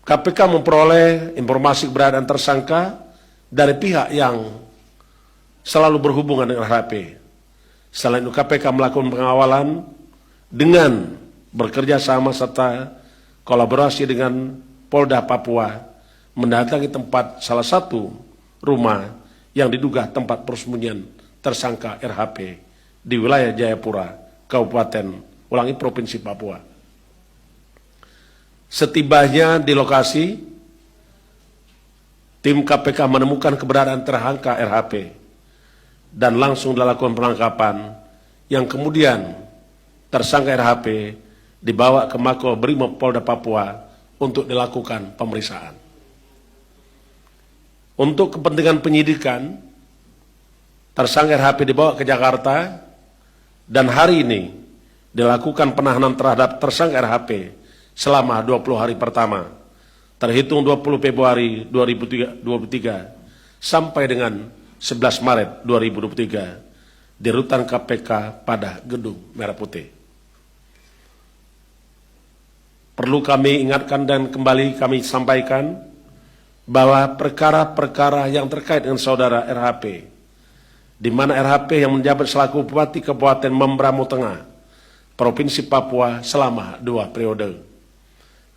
KPK memperoleh informasi keberadaan tersangka dari pihak yang selalu berhubungan dengan RHP. Selain itu KPK melakukan pengawalan dengan bekerja sama serta kolaborasi dengan Polda Papua mendatangi tempat salah satu rumah yang diduga tempat persembunyian tersangka RHP di wilayah Jayapura, Kabupaten Provinsi Papua. Setibanya di lokasi, tim KPK menemukan keberadaan tersangka RHP dan langsung dilakukan penangkapan yang kemudian tersangka RHP dibawa ke Mako Brimob Polda Papua untuk dilakukan pemeriksaan. Untuk kepentingan penyidikan, tersangka RHP dibawa ke Jakarta dan hari ini dilakukan penahanan terhadap tersangka RHP selama 20 hari pertama, terhitung 20 Februari 2023 sampai dengan 11 Maret 2023 di rutan KPK pada Gedung Merah Putih. Perlu kami ingatkan dan kembali kami sampaikan bahwa perkara-perkara yang terkait dengan saudara RHP, di mana RHP yang menjabat selaku Bupati Kabupaten Membramo Tengah, Provinsi Papua selama 2 periode,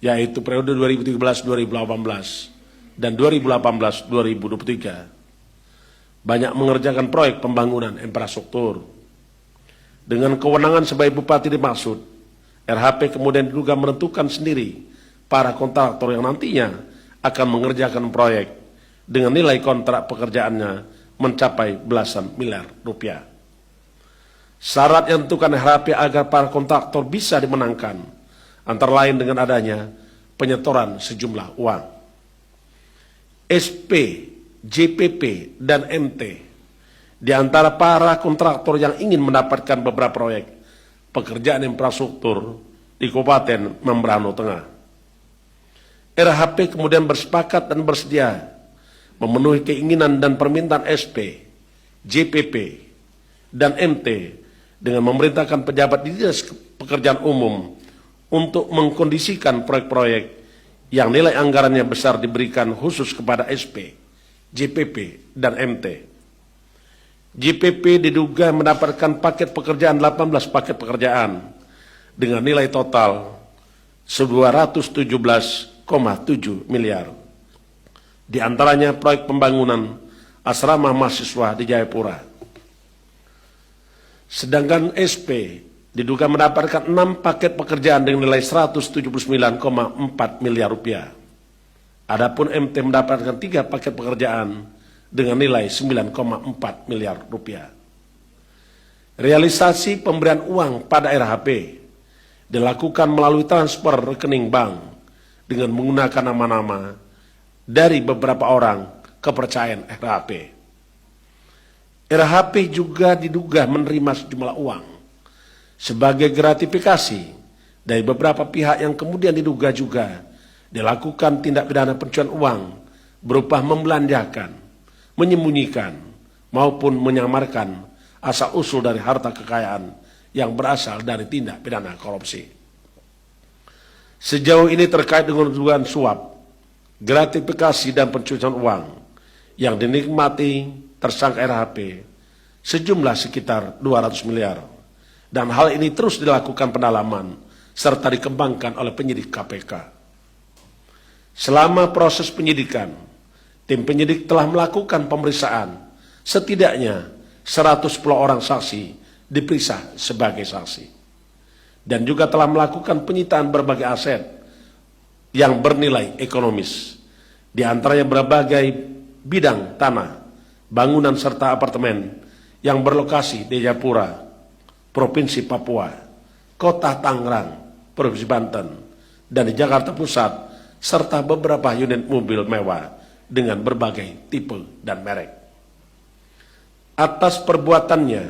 yaitu periode 2017-2018 dan 2018-2023, banyak mengerjakan proyek pembangunan infrastruktur. Dengan kewenangan sebagai bupati dimaksud, RHP kemudian diduga menentukan sendiri para kontraktor yang nantinya akan mengerjakan proyek dengan nilai kontrak pekerjaannya mencapai belasan miliar rupiah. Syarat yang ditentukan RHP agar para kontraktor bisa dimenangkan antara lain dengan adanya penyetoran sejumlah uang. SP, JPP, dan MT di antara para kontraktor yang ingin mendapatkan beberapa proyek pekerjaan infrastruktur di Kabupaten Membramo Tengah. RHP kemudian bersepakat dan bersedia memenuhi keinginan dan permintaan SP, JPP, dan MT dengan memerintahkan pejabat di Dinas Pekerjaan Umum untuk mengkondisikan proyek-proyek yang nilai anggarannya besar diberikan khusus kepada SP, JPP, dan MT. JPP diduga mendapatkan paket pekerjaan 18 paket pekerjaan dengan nilai total 217,7 miliar. Di antaranya proyek pembangunan asrama mahasiswa di Jayapura. Sedangkan SP diduga mendapatkan 6 paket pekerjaan dengan nilai 179,4 miliar rupiah. Adapun MT mendapatkan 3 paket pekerjaan dengan nilai 9,4 miliar rupiah. Realisasi pemberian uang pada RHP dilakukan melalui transfer rekening bank dengan menggunakan nama-nama dari beberapa orang kepercayaan RHP. RHP juga diduga menerima sejumlah uang sebagai gratifikasi dari beberapa pihak yang kemudian diduga juga dilakukan tindak pidana pencucian uang berupa membelanjakan, menyembunyikan, maupun menyamarkan asal-usul dari harta kekayaan yang berasal dari tindak pidana korupsi. Sejauh ini terkait dengan dugaan suap, gratifikasi, dan pencucian uang yang dinikmati tersangka RHP sejumlah sekitar 200 miliar. Dan hal ini terus dilakukan pendalaman serta dikembangkan oleh penyidik KPK. Selama proses penyidikan, tim penyidik telah melakukan pemeriksaan setidaknya 110 orang saksi diperiksa sebagai saksi. Dan juga telah melakukan penyitaan berbagai aset yang bernilai ekonomis. Di antaranya berbagai bidang tanah, bangunan serta apartemen yang berlokasi di Jayapura, Provinsi Papua, Kota Tangerang, Provinsi Banten, dan di Jakarta Pusat, serta beberapa unit mobil mewah dengan berbagai tipe dan merek. Atas perbuatannya,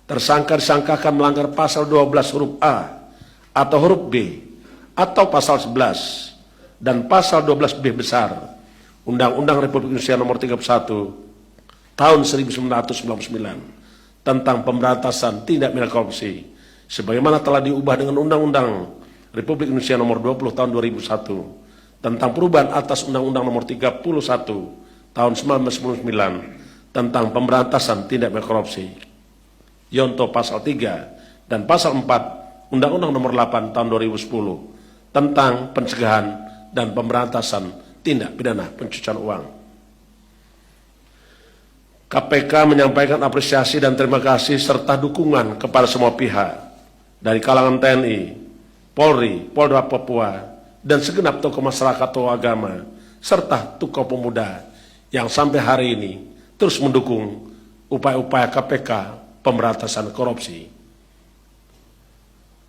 tersangka disangkakan melanggar pasal 12 huruf A atau huruf B atau pasal 11 dan pasal 12B besar Undang-Undang Republik Indonesia Nomor 31 Tahun 1999 tentang pemberantasan tindak pidana korupsi, sebagaimana telah diubah dengan Undang-Undang Republik Indonesia Nomor 20 Tahun 2001 tentang perubahan atas Undang-Undang Nomor 31 Tahun 1999 tentang pemberantasan tindak pidana korupsi, yonto pasal 3 dan pasal 4 Undang-Undang Nomor 8 Tahun 2010 tentang pencegahan dan pemberantasan tindak pidana pencucian uang. KPK menyampaikan apresiasi dan terima kasih serta dukungan kepada semua pihak dari kalangan TNI, Polri, Polda Papua, dan segenap tokoh masyarakat atau agama, serta tokoh pemuda yang sampai hari ini terus mendukung upaya-upaya KPK pemberantasan korupsi.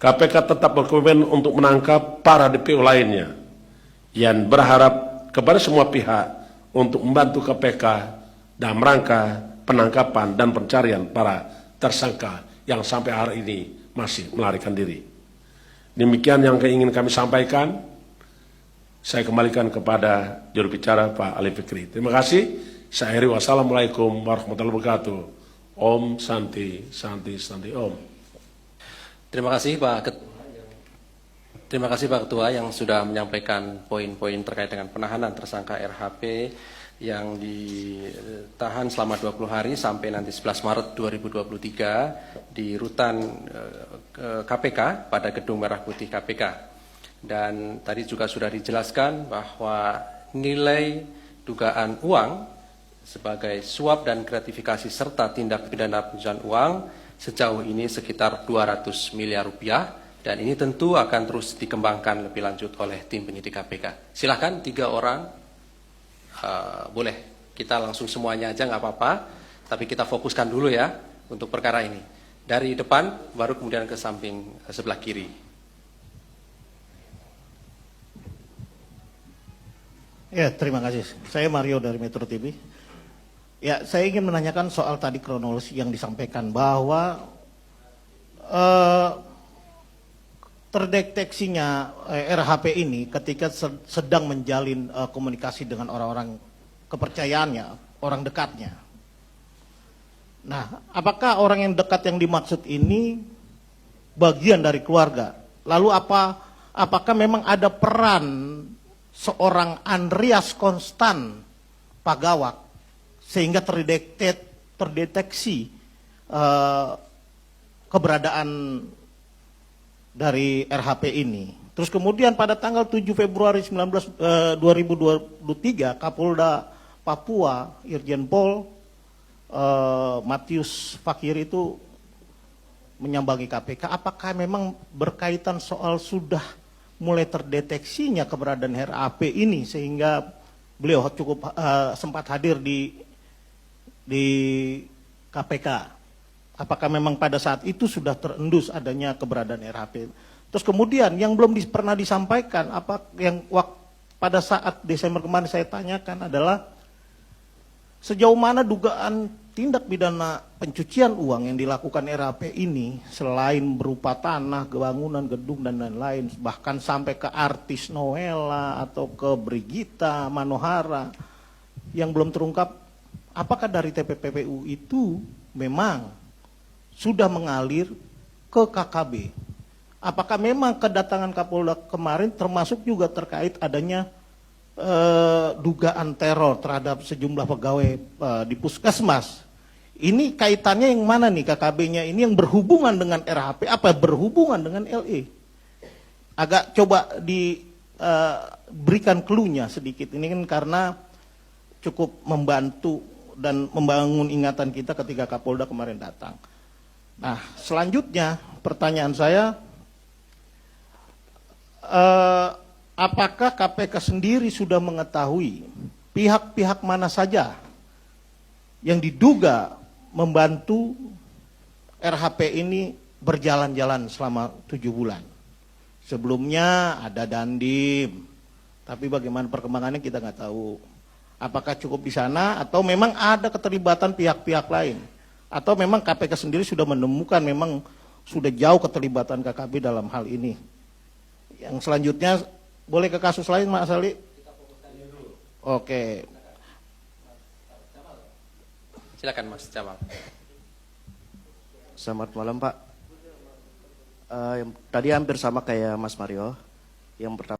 KPK tetap berkomitmen untuk menangkap para DPO lainnya yang berharap kepada semua pihak untuk membantu KPK dalam rangka penangkapan dan pencarian para tersangka yang sampai hari ini masih melarikan diri. Demikian yang ingin kami sampaikan. Saya kembalikan kepada juru bicara Pak Ali Fikri. Terima kasih. Saya akhiri. Wassalamualaikum warahmatullahi wabarakatuh. Om Santi, Santi, Santi Om. Terima kasih Pak Ketua yang sudah menyampaikan poin-poin terkait dengan penahanan tersangka RHP yang ditahan selama 20 hari sampai nanti 11 Maret 2023 di rutan KPK pada Gedung Merah Putih KPK. Dan tadi juga sudah dijelaskan bahwa nilai dugaan uang sebagai suap dan gratifikasi serta tindak pidana pencucian uang sejauh ini sekitar 200 miliar rupiah, dan ini tentu akan terus dikembangkan lebih lanjut oleh tim penyidik KPK. Silakan 3 orang, boleh kita langsung semuanya aja nggak apa-apa, tapi kita fokuskan dulu ya untuk perkara ini. Dari depan baru kemudian ke samping sebelah kiri. Ya, terima kasih. Saya Mario dari Metro TV. Ya, saya ingin menanyakan soal tadi kronologi yang disampaikan bahwa terdeteksinya RHP ini ketika sedang menjalin komunikasi dengan orang-orang kepercayaannya, orang dekatnya. Nah, apakah orang yang dekat yang dimaksud ini bagian dari keluarga? Lalu apakah memang ada peran seorang Andreas Konstan Pagawak sehingga terdeteksi keberadaan dari RHP ini. Terus kemudian pada tanggal 7 Februari 2023 Kapolda Papua Irjen Pol Matius Fakir itu menyambangi KPK. Apakah memang berkaitan soal sudah mulai terdeteksinya keberadaan RHP ini sehingga beliau cukup sempat hadir di KPK. Apakah memang pada saat itu sudah terendus adanya keberadaan RHP? Terus kemudian yang belum pernah disampaikan, apa yang pada saat Desember kemarin saya tanyakan adalah sejauh mana dugaan tindak pidana pencucian uang yang dilakukan RHP ini selain berupa tanah, bangunan, gedung dan lain-lain, bahkan sampai ke artis Noella atau ke Brigita Manohara yang belum terungkap. Apakah dari TPPPU itu memang sudah mengalir ke KKB? Apakah memang kedatangan Kapolda kemarin termasuk juga terkait adanya dugaan teror terhadap sejumlah pegawai di Puskesmas? Ini kaitannya yang mana nih KKB-nya ini yang berhubungan dengan RHP, apa berhubungan dengan LE? Agak coba diberikan clue-nya sedikit. Ini kan karena cukup membantu dan membangun ingatan kita ketika Kapolda kemarin datang. Nah, selanjutnya pertanyaan saya, apakah KPK sendiri sudah mengetahui pihak-pihak mana saja yang diduga membantu RHP ini berjalan-jalan selama 7 bulan? Sebelumnya ada Dandim, tapi bagaimana perkembangannya kita nggak tahu. Apakah cukup di sana atau memang ada keterlibatan pihak-pihak lain? Atau memang KPK sendiri sudah menemukan memang sudah jauh keterlibatan KKB dalam hal ini? Yang selanjutnya boleh ke kasus lain Mas Ali? Kita fokuskan dulu. Oke. Silakan Mas Jamal. Selamat malam Pak. Tadi hampir sama kayak Mas Mario. Yang pertama